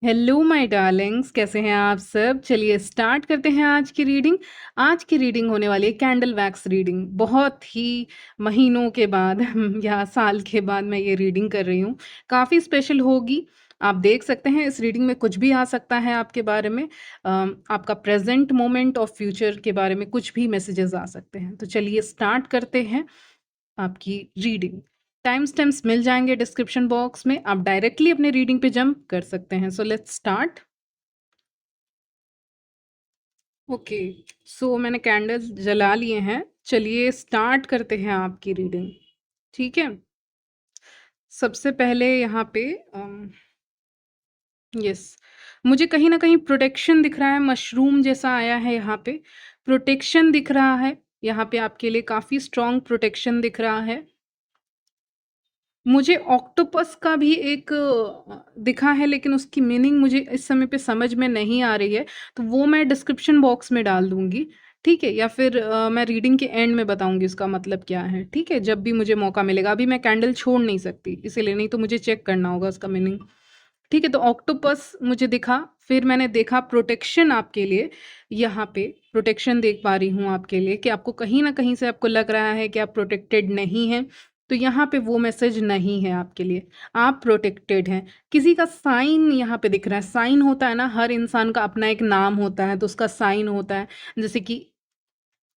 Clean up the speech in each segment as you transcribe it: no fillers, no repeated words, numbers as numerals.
Hello my Darling's, कैसे हैं आप सब? चलिए स्टार्ट करते हैं आज की रीडिंग। आज की रीडिंग होने वाली है कैंडल वैक्स रीडिंग। बहुत ही महीनों के बाद या साल के बाद मैं ये रीडिंग कर रही हूँ। काफ़ी स्पेशल होगी। आप देख सकते हैं इस रीडिंग में कुछ भी आ सकता है आपके बारे में। आपका प्रेजेंट मोमेंट और फ्यूचर के बारे में कुछ भी मैसेजेस आ सकते हैं। तो चलिए स्टार्ट करते हैं आपकी रीडिंग। टाइम स्टैम्प्स मिल जाएंगे डिस्क्रिप्शन बॉक्स में, आप डायरेक्टली अपने रीडिंग पे जंप कर सकते हैं। So let's start. ओके, सो मैंने कैंडल्स जला लिए हैं। चलिए स्टार्ट करते हैं आपकी रीडिंग। ठीक है, सबसे पहले यहाँ पे यस, मुझे कहीं ना कहीं प्रोटेक्शन दिख रहा है। मशरूम जैसा आया है यहाँ पे। प्रोटेक्शन दिख रहा है यहाँ पे, आपके लिए काफ़ी स्ट्रॉन्ग प्रोटेक्शन दिख रहा है। मुझे ऑक्टोपस का भी एक दिखा है, लेकिन उसकी मीनिंग मुझे इस समय पे समझ में नहीं आ रही है, तो वो मैं डिस्क्रिप्शन बॉक्स में डाल दूँगी, ठीक है? या फिर मैं रीडिंग के एंड में बताऊँगी उसका मतलब क्या है, ठीक है? जब भी मुझे मौका मिलेगा। अभी मैं कैंडल छोड़ नहीं सकती, इसीलिए, नहीं तो मुझे चेक करना होगा उसका मीनिंग, ठीक है? तो ऑक्टोपस मुझे दिखा, फिर मैंने देखा प्रोटेक्शन आपके लिए। यहाँ पे प्रोटेक्शन देख पा रही हूँ आपके लिए कि आपको कहीं न कहीं से आपको लग रहा है कि आप प्रोटेक्टेड नहीं हैं, तो यहाँ पे वो मैसेज नहीं है आपके लिए। आप प्रोटेक्टेड हैं। किसी का साइन यहाँ पे दिख रहा है। साइन होता है ना, हर इंसान का अपना एक नाम होता है, तो उसका साइन होता है। जैसे कि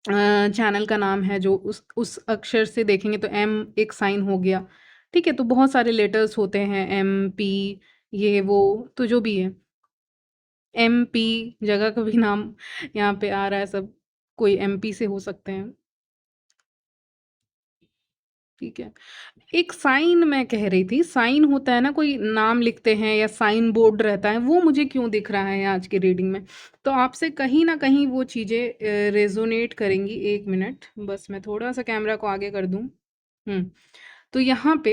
चैनल का नाम है, जो उस अक्षर से देखेंगे तो एम एक साइन हो गया, ठीक है? तो बहुत सारे लेटर्स होते हैं, एम, पी, ये वो, तो जो भी है, एम, पी, जगह का भी नाम यहाँ पे आ रहा है सब, कोई एमपी से हो सकते हैं, ठीक है? एक साइन मैं कह रही थी, साइन होता है ना, कोई नाम लिखते हैं या साइन बोर्ड रहता है, वो मुझे क्यों दिख रहा है आज की रीडिंग में। तो आपसे कहीं ना कहीं वो चीज़ें रेजोनेट करेंगी। एक मिनट, बस मैं थोड़ा सा कैमरा को आगे कर दूं। तो यहाँ पे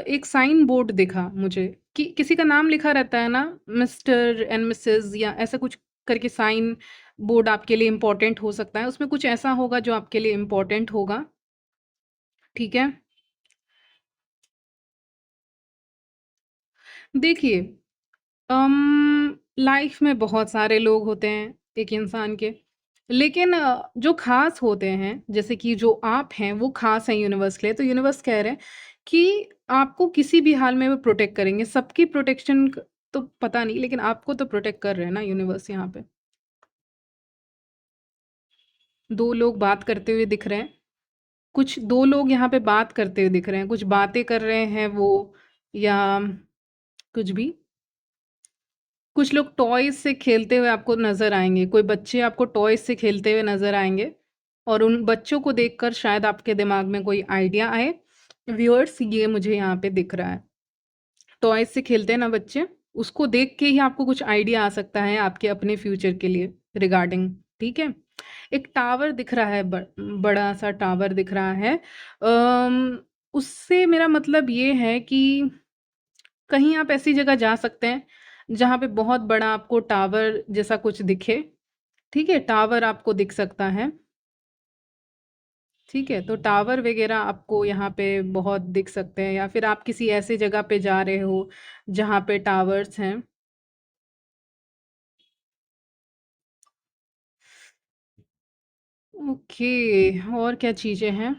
एक साइन बोर्ड दिखा मुझे कि किसी का नाम लिखा रहता है ना, मिस्टर एंड मिसेस या ऐसा कुछ करके। साइन बोर्ड आपके लिए इम्पोर्टेंट हो सकता है, उसमें कुछ ऐसा होगा जो आपके लिए इम्पोर्टेंट होगा, ठीक है? देखिए, लाइफ में बहुत सारे लोग होते हैं एक इंसान के, लेकिन जो खास होते हैं, जैसे कि जो आप हैं, वो खास हैं यूनिवर्स के लिए। तो यूनिवर्स कह रहे हैं कि आपको किसी भी हाल में वो प्रोटेक्ट करेंगे। सबकी प्रोटेक्शन तो पता नहीं, लेकिन आपको तो प्रोटेक्ट कर रहे हैं ना यूनिवर्स यहाँ पे। दो लोग बात करते हुए दिख रहे हैं। कुछ दो लोग यहाँ पे बात करते हुए दिख रहे हैं, कुछ बातें कर रहे हैं वो, या कुछ भी। कुछ लोग टॉयज़ से खेलते हुए आपको नज़र आएँगे, कोई बच्चे आपको टॉयज़ से खेलते हुए नज़र आएँगे, और उन बच्चों को देखकर शायद आपके दिमाग में कोई आइडिया आए। व्यूअर्स, ये मुझे यहाँ पे दिख रहा है। टॉयज़ से खेलते हैं ना बच्चे, उसको देख के ही आपको कुछ आइडिया आ सकता है आपके अपने फ्यूचर के लिए रिगार्डिंग, ठीक है? एक टावर दिख रहा है, बड़ा-सा टावर दिख रहा है। उससे मेरा मतलब ये है कि कहीं आप ऐसी जगह जा सकते हैं, जहाँ पे बहुत बड़ा आपको टावर जैसा कुछ दिखे, ठीक है? टावर आपको दिख सकता है, ठीक है? तो टावर वग़ैरह आपको यहाँ पे बहुत दिख सकते हैं, या फिर आप किसी ऐसी जगह पे जा रहे हो, जहाँ पे टावर्स हैं। ओके, और क्या चीज़ें हैं?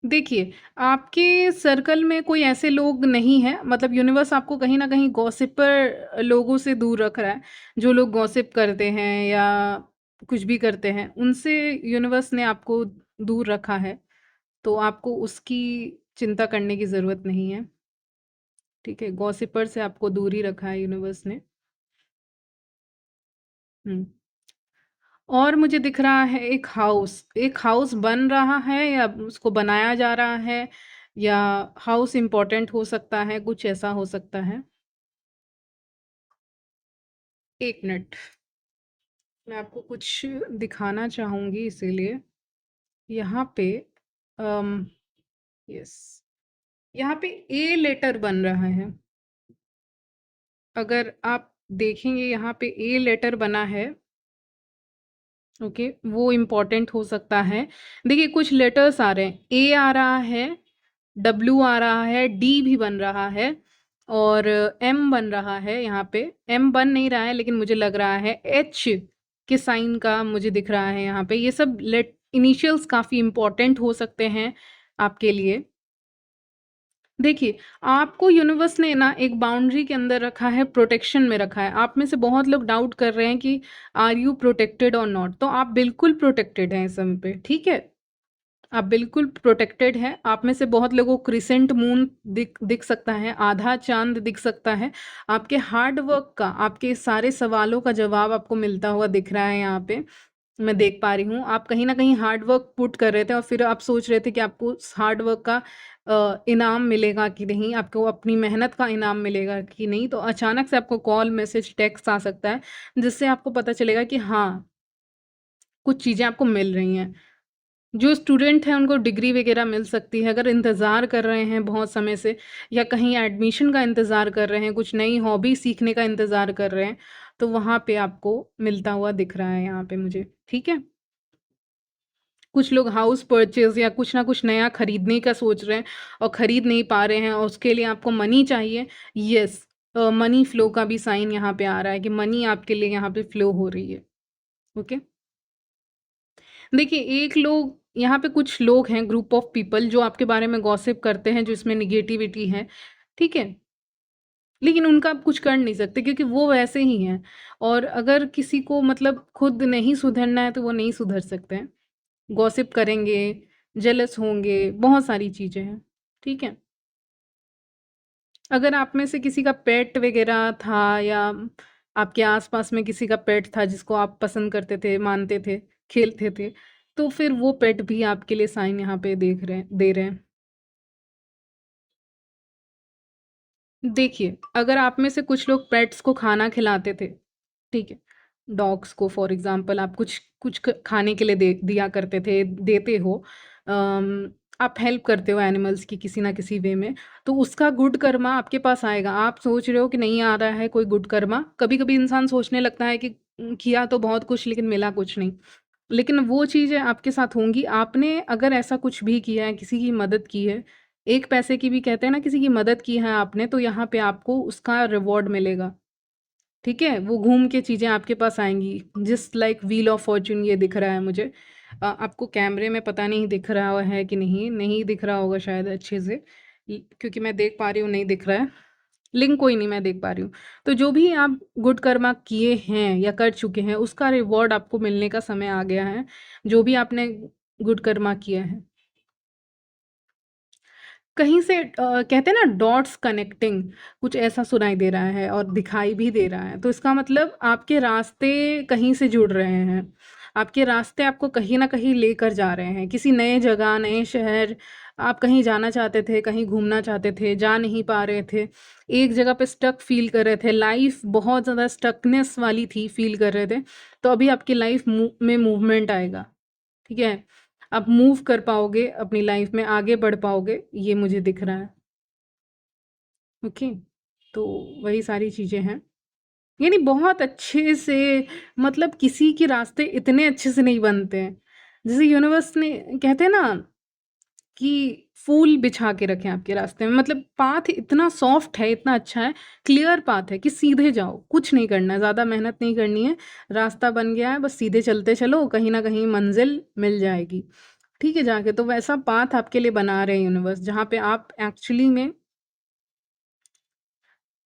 देखिए, आपके सर्कल में कोई ऐसे लोग नहीं हैं, मतलब यूनिवर्स आपको कहीं न कहीं गॉसिपर लोगों से दूर रख रहा है। जो लोग गॉसिप करते हैं या कुछ भी करते हैं, उनसे यूनिवर्स ने आपको दूर रखा है, तो आपको उसकी चिंता करने की ज़रूरत नहीं है, ठीक है? गॉसिपर से आपको दूर ही रखा है यूनिवर्स ने। हुँ। और मुझे दिख रहा है एक हाउस बन रहा है, या उसको बनाया जा रहा है, या हाउस इम्पोर्टेंट हो सकता है, कुछ ऐसा हो सकता है। एक मिनट, मैं आपको कुछ दिखाना चाहूँगी इसीलिए। यहाँ पे अम, यस, यहाँ पे ए लेटर बन रहा है। अगर आप देखेंगे यहाँ पे ए लेटर बना है, ओके, वो इम्पोर्टेंट हो सकता है। देखिए, कुछ लेटर्स आ रहे हैं, ए आ रहा है, डब्ल्यू आ रहा है, डी भी बन रहा है, और एम बन रहा है यहाँ पे। एम बन नहीं रहा है लेकिन मुझे लग रहा है एच के साइन का मुझे दिख रहा है यहाँ पे। ये सब लेट इनिशियल्स काफ़ी इम्पोर्टेंट हो सकते हैं आपके लिए। देखिए, आपको यूनिवर्स ने ना एक बाउंड्री के अंदर रखा है, प्रोटेक्शन में रखा है। आप में से बहुत लोग डाउट कर रहे हैं कि आर यू प्रोटेक्टेड और नॉट? तो आप बिल्कुल प्रोटेक्टेड हैं इस समय पे, ठीक है? आप बिल्कुल प्रोटेक्टेड हैं। आप में से बहुत लोगों को क्रिसेंट मून दिख दिख सकता है, आधा चाँद दिख सकता है। आपके हार्ड वर्क का, आपके सारे सवालों का जवाब आपको मिलता हुआ दिख रहा है यहाँ पे, मैं देख पा रही हूँ। आप कहीं न कहीं हार्ड वर्क पुट कर रहे थे और फिर आप सोच रहे थे कि आपको उस हार्ड वर्क का इनाम मिलेगा कि नहीं, आपको अपनी मेहनत का इनाम मिलेगा कि नहीं। तो अचानक से आपको कॉल, मैसेज, टेक्स्ट आ सकता है, जिससे आपको पता चलेगा कि हाँ, कुछ चीज़ें आपको मिल रही हैं। जो स्टूडेंट हैं उनको डिग्री वगैरह मिल सकती है। अगर इंतज़ार कर रहे हैं बहुत समय से या कहीं एडमिशन का इंतज़ार कर रहे हैं, कुछ नई हॉबी सीखने का इंतज़ार कर रहे हैं, तो वहाँ पे आपको मिलता हुआ दिख रहा है यहाँ पे मुझे, ठीक है? कुछ लोग हाउस परचेज़ या कुछ ना कुछ नया खरीदने का सोच रहे हैं और खरीद नहीं पा रहे हैं और उसके लिए आपको मनी चाहिए। येस, मनी फ्लो का भी साइन यहाँ पे आ रहा है कि मनी आपके लिए यहाँ पे फ्लो हो रही है। ओके? देखिए, एक लोग यहाँ पे कुछ लोग हैं, ग्रुप ऑफ पीपल जो आपके बारे में गॉसिप करते हैं, जो इसमें नेगेटिविटी है, ठीक है? लेकिन उनका आप कुछ कर नहीं सकते क्योंकि वो वैसे ही हैं और अगर किसी को मतलब खुद नहीं सुधरना है, तो वो नहीं सुधर सकते हैं। गॉसिप करेंगे, जेलस होंगे, बहुत सारी चीज़ें हैं, ठीक है? अगर आप में से किसी का पेट वगैरह था या आपके आस-पास में किसी का पेट था जिसको आप पसंद करते थे, मानते थे, खेलते थे, तो फिर वो पेट भी आपके लिए साइन यहाँ पे दे रहे हैं। देखिए, अगर आप में से कुछ लोग पेट्स को खाना खिलाते थे, ठीक है? डॉग्स को फॉर एग्ज़ाम्पल आप कुछ कुछ खाने के लिए दे दिया करते थे, देते हो। आप हेल्प करते हो एनिमल्स की किसी न किसी वे में, तो उसका गुड कर्मा आपके पास आएगा। आप सोच रहे हो कि नहीं आ रहा है कोई गुड कर्मा, कभी-कभी इंसान सोचने लगता है कि किया तो बहुत कुछ लेकिन मिला कुछ नहीं। लेकिन वो चीज़ें आपके साथ होंगी। आपने अगर ऐसा कुछ भी किया है, किसी की मदद की है, एक पैसे की भी कहते हैं ना, किसी की मदद की है आपने, तो यहाँ पे आपको उसका रिवॉर्ड मिलेगा। ठीक है? वो घूम के चीज़ें आपके पास आएँगी, just like wheel of Fortune ये दिख रहा है मुझे। आपको कैमरे में पता नहीं दिख रहा है कि नहीं, नहीं दिख रहा होगा शायद अच्छे से क्योंकि मैं देख पा रही हूँ नहीं दिख रहा है। लिंक कोई नहीं मैं देख पा रही हूँ। तो जो भी आप गुड कर्मा किए हैं या कर चुके हैं, उसका रिवॉर्ड आपको मिलने का समय आ गया है, जो भी आपने गुड कर्मा किया है। कहीं से कहते हैं ना डॉट्स कनेक्टिंग, कुछ ऐसा सुनाई दे रहा है और दिखाई भी दे रहा है। तो इसका मतलब आपके रास्ते कहीं से जुड़ रहे हैं। आपके रास्ते आपको कहीं न कहीं लेकर जा रहे हैं। किसी नए जगह, नए शहर, आप कहीं जाना चाहते थे, कहीं घूमना चाहते थे, जा नहीं पा रहे थे। एक जगह पे स्टक फ़ील कर रहे थे, लाइफ़ बहुत ज़्यादा स्टकनेस वाली थी, फ़ील कर रहे थे। तो अभी आपकी लाइफ़ में मूवमेंट आएगा। ठीक है? आप मूव कर पाओगे, अपनी लाइफ में आगे बढ़ पाओगे, ये मुझे दिख रहा है। ओके? तो वही सारी चीज़ें हैं। यानी बहुत अच्छे से मतलब किसी के रास्ते इतने अच्छे से नहीं बनते हैं। जैसे यूनिवर्स ने कहते हैं ना कि फूल बिछा के रखे हैं आपके रास्ते में, मतलब पाथ इतना सॉफ्ट है, इतना अच्छा है, क्लियर पाथ है कि सीधे जाओ, कुछ नहीं करना है, ज़्यादा मेहनत नहीं करनी है, रास्ता बन गया है, बस सीधे चलते चलो, कहीं न कहीं मंज़िल मिल जाएगी। ठीक है जाके, तो वैसा पाथ आपके लिए बना रहे हैं यूनिवर्स, जहाँ पे आप एक्चुअली में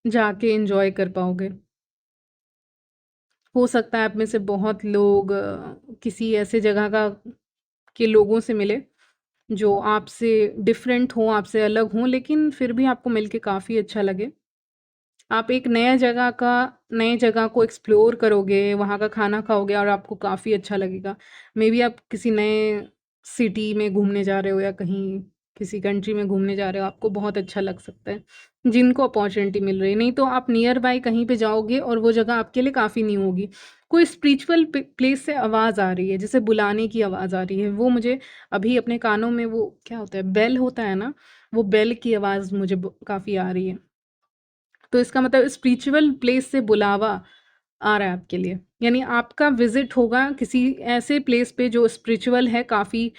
जाके एन्जॉय कर पाओगे। हो सकता है आप में से बहुत लोग किसी ऐसे जगह का के लोगों से मिले, जो आपसे डिफरेंट हों, आपसे अलग हों, लेकिन फिर भी आपको मिलके काफ़ी अच्छा लगे। आप एक नए जगह को एक्सप्लोर करोगे, वहाँ का खाना खाओगे और आपको काफ़ी अच्छा लगेगा। मेबी आप किसी नए सिटी में घूमने जा रहे हो या कहीं किसी कंट्री में घूमने जा रहे हो, आपको बहुत अच्छा लग सकता है, जिनको अपॉर्च्युनिटी मिल रही है। नहीं तो आप नियर बाय कहीं पे जाओगे और वो जगह आपके लिए काफ़ी न्यू होगी। कोई स्पिरिचुअल प्लेस से आवाज़ आ रही है, जैसे बुलाने की आवाज़ आ रही है, वो मुझे अभी अपने कानों में वो क्या होता है, बेल होता है ना, वो बेल की आवाज़ मुझे काफ़ी आ रही है। तो इसका मतलब स्पिरिचुअल प्लेस से बुलावा आ रहा है आपके लिए। यानी आपका विज़िट होगा किसी ऐसे प्लेस पे जो स्पिरिचुअल है, काफ़ी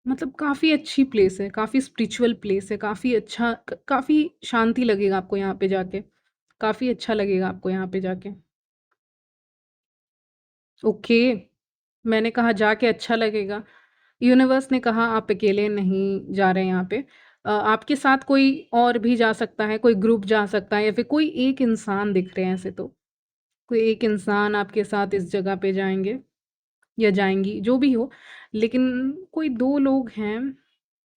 मतलब काफ़ी अच्छी प्लेस है, काफ़ी स्पिरिचुअल प्लेस है, काफ़ी अच्छा काफ़ी शांति लगेगा आपको यहाँ पे जाके, काफ़ी अच्छा लगेगा आपको यहाँ पे जाके। ओके, मैंने कहा जाके अच्छा लगेगा। यूनिवर्स ने कहा आप अकेले नहीं जा रहे हैं यहाँ पे। आपके साथ कोई और भी जा सकता है, कोई ग्रुप जा सकता है या फिर कोई एक इंसान दिख रहे हैं ऐसे तो। कोई एक इंसान आपके साथ इस जगह पे जाएँगे या जाएँगी, जो भी हो। लेकिन कोई 2 लोग हैं,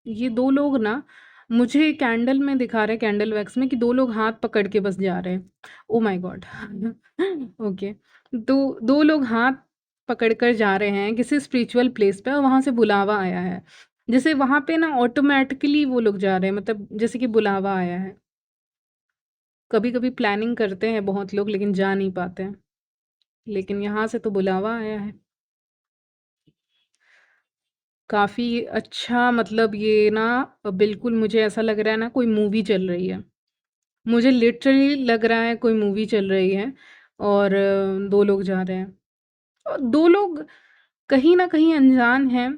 ये 2 लोग ना मुझे कैंडल में दिखा रहे हैं, कैंडल वैक्स में कि 2 लोग हाथ पकड़ के बस जा रहे हैं। Oh my God! ओके, तो 2 लोग हाथ पकड़ कर जा रहे हैं किसी स्पिरिचुअल प्लेस पे और वहाँ से बुलावा आया है। जैसे वहाँ पे ना ऑटोमैटिकली वो लोग जा रहे हैं, मतलब जैसे कि बुलावा आया है। कभी-कभी प्लानिंग करते हैं बहुत लोग लेकिन जा नहीं पाते हैं। लेकिन यहाँ से तो बुलावा आया है। काफ़ी अच्छा, मतलब ये ना बिल्कुल मुझे ऐसा लग रहा है ना कोई मूवी चल रही है। मुझे लिटरली लग रहा है कोई मूवी चल रही है और 2 लोग जा रहे हैं। और 2 लोग कहीं न कहीं अनजान हैं।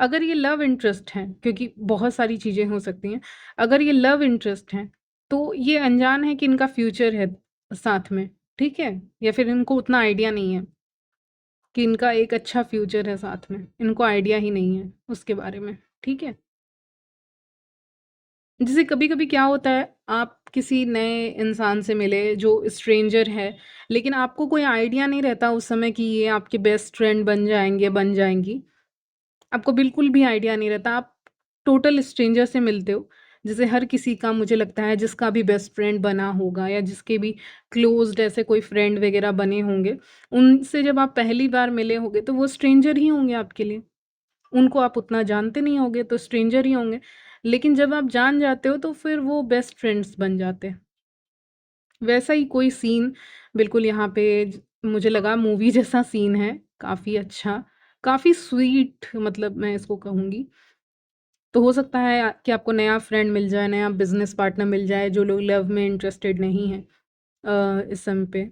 अगर ये लव इंटरेस्ट हैं, क्योंकि बहुत सारी चीज़ें हो सकती हैं। अगर ये लव इंटरेस्ट हैं, तो ये अनजान है कि इनका फ्यूचर है साथ में, ठीक है? या फिर इनको उतना आइडिया नहीं है कि इनका एक अच्छा फ्यूचर है साथ में। इनको आइडिया ही नहीं है उसके बारे में, ठीक है? जैसे कभी-कभी क्या होता है, आप किसी नए इंसान से मिले जो स्ट्रेंजर है, लेकिन आपको कोई आइडिया नहीं रहता उस समय कि ये आपके बेस्ट फ्रेंड बन जाएँगे, बन जाएँगी। आपको बिल्कुल भी आइडिया नहीं रहता, आप टोटल स्ट्रेंजर से मिलते हो। जैसे हर किसी का मुझे लगता है जिसका भी बेस्ट फ्रेंड बना होगा या जिसके भी क्लोज़्ड ऐसे कोई फ्रेंड वगैरह बने होंगे, उनसे जब आप पहली बार मिले होंगे तो वो स्ट्रेंजर ही होंगे आपके लिए। उनको आप उतना जानते नहीं होंगे तो स्ट्रेंजर ही होंगे। लेकिन जब आप जान जाते हो तो फिर वो बेस्ट फ्रेंड्स बन जाते हैं। वैसा ही कोई सीन बिल्कुल यहाँ पे मुझे लगा मूवी जैसा सीन है, काफ़ी अच्छा, काफ़ी स्वीट, मतलब मैं इसको कहूँगी। तो हो सकता है कि आपको नया फ्रेंड मिल जाए, नया बिज़नेस पार्टनर मिल जाए, जो लोग लव में इंटरेस्टेड नहीं हैं इस समय पे,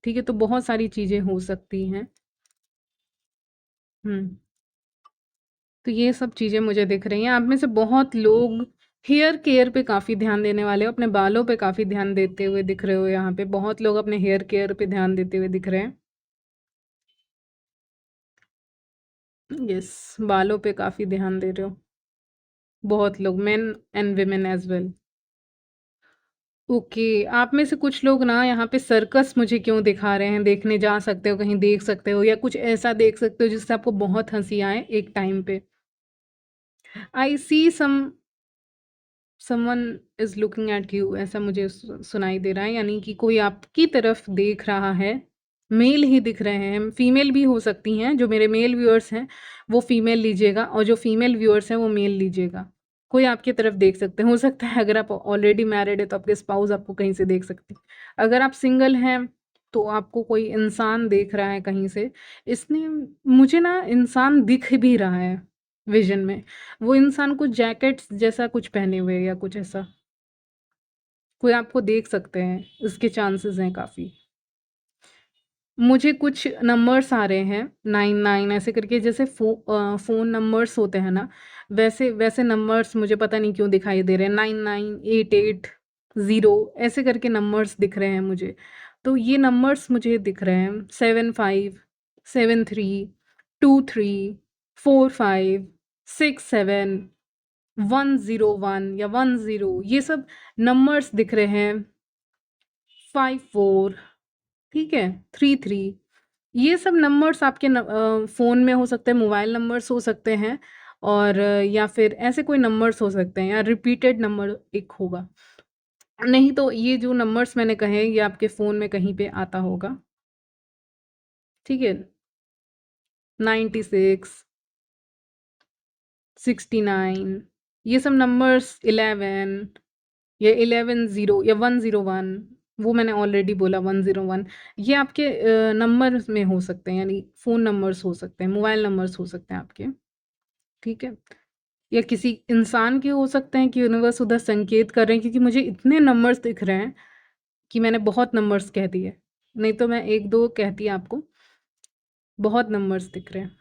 ठीक है? तो बहुत सारी चीज़ें हो सकती हैं। हुँ। तो ये सब चीज़ें मुझे दिख रही हैं। आप में से बहुत लोग हेयर केयर पे काफ़ी ध्यान देने वाले हो, अपने बालों पे काफ़ी ध्यान देते हुए दिख रहे हो यहाँ पे। बहुत लोग अपने हेयर केयर पे ध्यान देते हुए दिख रहे हैं। यस, बालों पे काफ़ी ध्यान दे रहे हो। बहुत लोग, main and women as well. Okay, आप में से कुछ लोग ना यहाँ पे सर्कस मुझे क्यों दिखा रहे हैं, देखने जा सकते हो, कहीं देख सकते हो या कुछ ऐसा देख सकते हो जिससे आपको बहुत हँसी आए एक टाइम पे। I see someone is looking at you, ऐसा मुझे सुनाई दे रहा है, यानी कि कोई आपकी तरफ देख रहा है। मेल ही दिख रहे हैं, फीमेल भी हो सकती हैं। जो मेरे मेल व्यूअर्स हैं वो फीमेल लीजिएगा और जो फीमेल व्यूअर्स हैं वो मेल लीजिएगा। कोई आपकी तरफ देख सकते हैं। हो सकता है अगर आप ऑलरेडी मैरिड है तो आपके स्पाउस आपको कहीं से देख सकते हैं। अगर आप सिंगल हैं तो आपको कोई इंसान देख रहा है कहीं से। इसने मुझे ना इंसान दिख भी रहा है विज़न में। वो इंसान कुछ जैकेट्स जैसा कुछ पहने हुए है या कुछ ऐसा। कोई आपको देख सकते हैं, इसके चांसेस हैं काफ़ी। मुझे कुछ नंबर्स आ रहे हैं 99 ऐसे करके, जैसे फ़ोन नंबर्स होते हैं ना, वैसे वैसे नंबर्स मुझे पता नहीं क्यों दिखाई दे रहे हैं। 9988 ऐसे करके नंबर्स दिख रहे हैं मुझे। तो ये नंबर्स मुझे दिख रहे हैं 75 73 23 45 67 101 या 10, ये सब नंबर्स दिख रहे हैं। 54, ठीक है, 33, ये सब नंबर्स आपके फ़ोन में हो सकते हैं, मोबाइल नंबर्स हो सकते हैं और या फिर ऐसे कोई नंबर्स हो सकते हैं या रिपीटेड नंबर एक होगा। नहीं तो ये जो नंबर्स मैंने कहे ये आपके फ़ोन में कहीं पे आता होगा, ठीक है? 96, 69, ये सब नंबर्स 11 या 11 या 101, वो मैंने ऑलरेडी बोला 101, ये आपके नंबर्स में हो सकते हैं, यानी फ़ोन नंबर्स हो सकते हैं, मोबाइल नंबर्स हो सकते हैं आपके, ठीक है? या किसी इंसान के हो सकते हैं कि यूनिवर्स उधर संकेत कर रहे हैं, क्योंकि मुझे इतने नंबर्स दिख रहे हैं कि मैंने बहुत नंबर्स कह दिए। नहीं तो मैं 1-2 कहती आपको, बहुत नंबर्स दिख रहे हैं।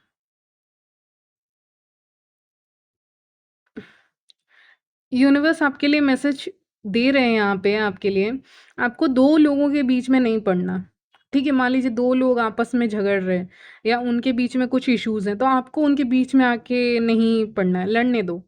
यूनिवर्स आपके लिए मैसेज दे रहे हैं यहाँ पे आपके लिए, आपको 2 लोगों के बीच में नहीं पड़ना, ठीक है? मान लीजिए 2 लोग आपस में झगड़ रहे हैं या उनके बीच में कुछ इश्यूज़ हैं, तो आपको उनके बीच में आके नहीं पड़ना है, लड़ने दो।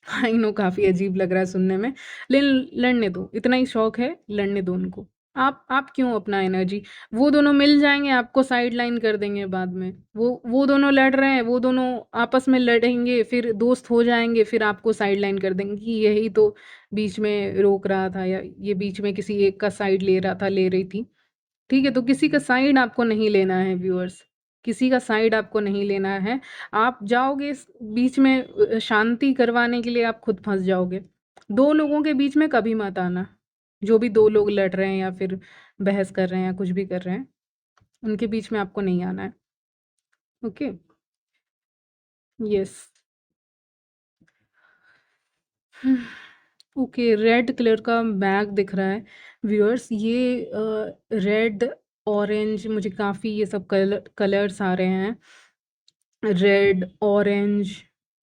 आई नो काफ़ी अजीब लग रहा है सुनने में, लेकिन लड़ने दो, इतना ही शौक है, लड़ने दो उनको। आप क्यों अपना एनर्जी, वो दोनों मिल जाएँगे, आपको साइडलाइन कर देंगे बाद में। वो दोनों लड़ रहे हैं, वो दोनों आपस में लड़ेंगे, फिर दोस्त हो जाएँगे, फिर आपको साइडलाइन कर देंगे कि यही तो बीच में रोक रहा था या ये बीच में किसी एक का साइड ले रहा था, ले रही थी। ठीक है? तो किसी का साइड आपको नहीं लेना है व्यूअर्स, किसी का साइड आपको नहीं लेना है। आप जाओगे इस बीच में शांति करवाने के लिए आप खुद फँस जाओगे। 2 लोगों के बीच में कभी मत आना। जो भी 2 लोग लड़ रहे हैं या फिर बहस कर रहे हैं या कुछ भी कर रहे हैं, उनके बीच में आपको नहीं आना है। Okay? Yes. Okay, red colour का बैग दिख रहा है व्यूअर्स, ये रेड, ऑरेंज, मुझे काफ़ी ये सब कलर्स आ रहे हैं। रेड, ऑरेंज,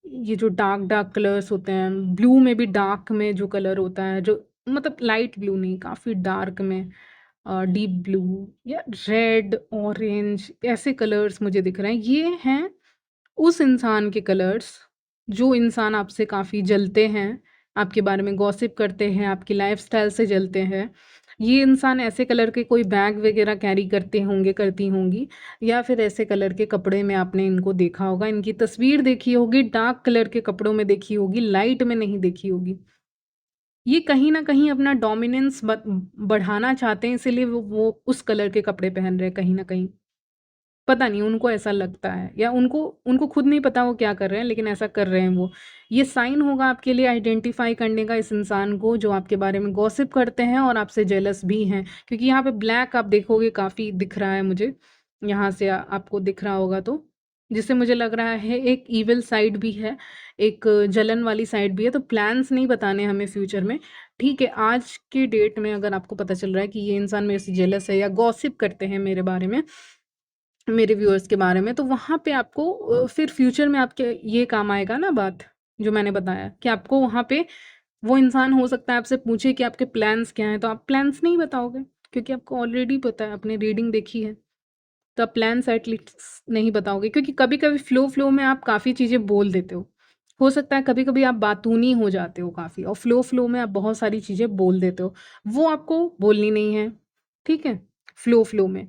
ये जो डार्क डार्क कलर्स होते हैं, ब्लू में भी डार्क में जो कलर होता है, जो मतलब लाइट ब्लू नहीं, काफ़ी डार्क में, डीप ब्लू या रेड, ऑरेंज, ऐसे कलर्स मुझे दिख रहे हैं। ये हैं उस इंसान के कलर्स, जो इंसान आपसे काफ़ी जलते हैं, आपके बारे में गॉसिप करते हैं, आपकी लाइफ़स्टाइल से जलते हैं। ये इंसान ऐसे कलर के कोई बैग वगैरह कैरी करते होंगे, करती होंगी, या फिर ऐसे कलर के कपड़े में आपने इनको देखा होगा, इनकी तस्वीर देखी होगी, डार्क कलर के कपड़ों में देखी होगी, लाइट में नहीं देखी होगी। ये कहीं न कहीं अपना डोमिनेंस बढ़ाना चाहते हैं, इसीलिए वो उस कलर के कपड़े पहन रहे हैं कहीं न कहीं। पता नहीं उनको ऐसा लगता है या उनको उनको खुद नहीं पता वो क्या कर रहे हैं, लेकिन ऐसा कर रहे हैं वो। ये साइन होगा आपके लिए आइडेंटिफ़ाई करने का इस इंसान को जो आपके बारे में गॉसिप करते हैं और आपसे जेलस भी हैं। क्योंकि यहाँ पे ब्लैक आप देखोगे काफ़ी दिख रहा है मुझे, यहाँ से आपको दिख रहा होगा तो, जिससे मुझे लग रहा है एक इविल साइड भी है, एक जलन वाली साइड भी है, तो प्लान्स नहीं बताने हमें फ्यूचर में। ठीक है, आज के डेट में अगर आपको पता चल रहा है कि ये इंसान मेरे से जेलस है या गॉसिप करते हैं मेरे बारे में, मेरे व्यूअर्स के बारे में, तो वहाँ पे आपको फिर फ्यूचर में आपके ये काम आएगा ना बात, जो मैंने बताया कि आपको वहाँ पे वो इंसान हो सकता है आपसे पूछे कि आपके प्लान्स क्या हैं, तो आप प्लान्स नहीं बताओगे, क्योंकि आपको ऑलरेडी पता है, आपने रीडिंग देखी है। तो आप प्लान्स एटलीस्ट नहीं बताओगे, क्योंकि कभी-कभी फ़्लो में आप काफ़ी चीज़ें बोल देते हो। हो सकता है कभी-कभी आप बातूनी हो जाते हो काफ़ी और फ़्लो में आप बहुत सारी चीज़ें बोल देते हो। वो आपको बोलनी नहीं है, ठीक है? फ़्लो में।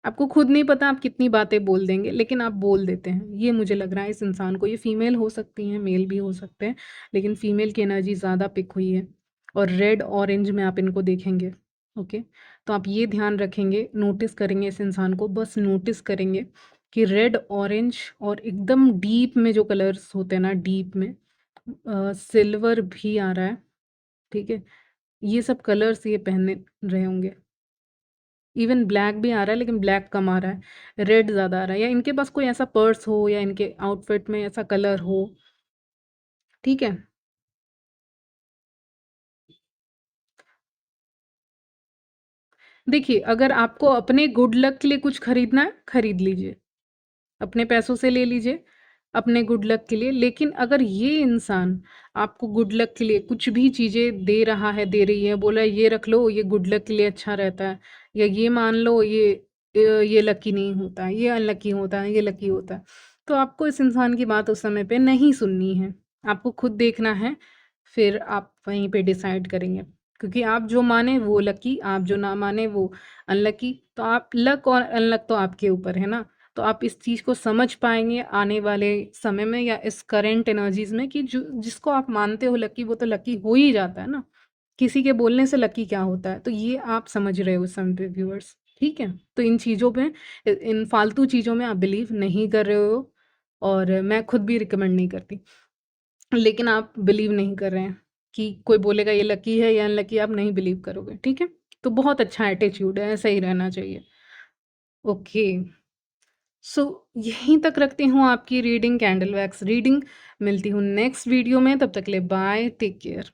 आपको खुद नहीं पता आप कितनी बातें बोल देंगे, लेकिन आप बोल देते हैं। ये मुझे लग रहा है इस इंसान को, ये फीमेल हो सकती हैं, मेल भी हो सकते हैं, लेकिन फीमेल की एनर्जी ज़्यादा पिक हुई है और रेड, ऑरेंज में आप इनको देखेंगे, ओके? तो आप ये ध्यान रखेंगे, नोटिस करेंगे इस इंसान को, बस नोटिस करेंगे कि रेड, ऑरेंज और एकदम डीप में जो कलर्स होते हैं ना, डीप में सिल्वर भी आ रहा है, ठीक है? ये सब कलर्स ये पहने रहे होंगे। इवन ब्लैक भी आ रहा है, लेकिन ब्लैक कम आ रहा है, रेड ज़्यादा आ रहा है, या इनके पास कोई ऐसा पर्स हो या इनके आउटफिट में ऐसा कलर हो, ठीक है? देखिए, अगर आपको अपने गुड लक के लिए कुछ खरीदना है, खरीद लीजिए। अपने पैसों से ले लीजिए, अपने गुड लक के लिए। लेकिन अगर ये इंसान आपको गुड लक के लिए कुछ भी चीज़ें दे रहा है, दे रही है, बोला है ये रख लो, ये गुड लक के लिए अच्छा रहता है, या ये मान लो ये लकी नहीं होता है, ये अनलकी होता है, ये लकी होता है। तो आपको इस इंसान की बात उस समय पे नहीं सुननी है। आपको खुद देखना है, फिर आप वहीं पे डिसाइड करेंगे। क्योंकि आप जो माने वो लकी, आप जो ना माने वो अनलकी। तो आप लक और अनलक तो आपके ऊपर है ना। तो आप इस चीज़ को समझ पाएँगे आने वाले समय में या इस करंट एनर्जीज़ में कि जो जिसको आप मानते हो लकी, वो तो लकी हो ही जाता है ना। किसी के बोलने से लकी क्या होता है? तो ये आप समझ रहे हो इस समय पे व्यूअर्स, ठीक है? तो इन चीज़ों पे इन फालतू चीज़ों में आप बिलीव नहीं कर रहे हो और मैं खुद भी रिकमेंड नहीं करती। लेकिन आप बिलीव नहीं कर रहे हैं कि कोई बोलेगा ये लकी है या अनलकी, आप नहीं बिलीव करोगे, ठीक है? तो बहुत अच्छा एटीट्यूड है, ऐसा ही रहना चाहिए। ओके। सो यहीं तक रखती हूँ आपकी रीडिंग, कैंडल वैक्स रीडिंग। मिलती हूँ नेक्स्ट वीडियो में, तब तक के लिए बाय, टेक केयर।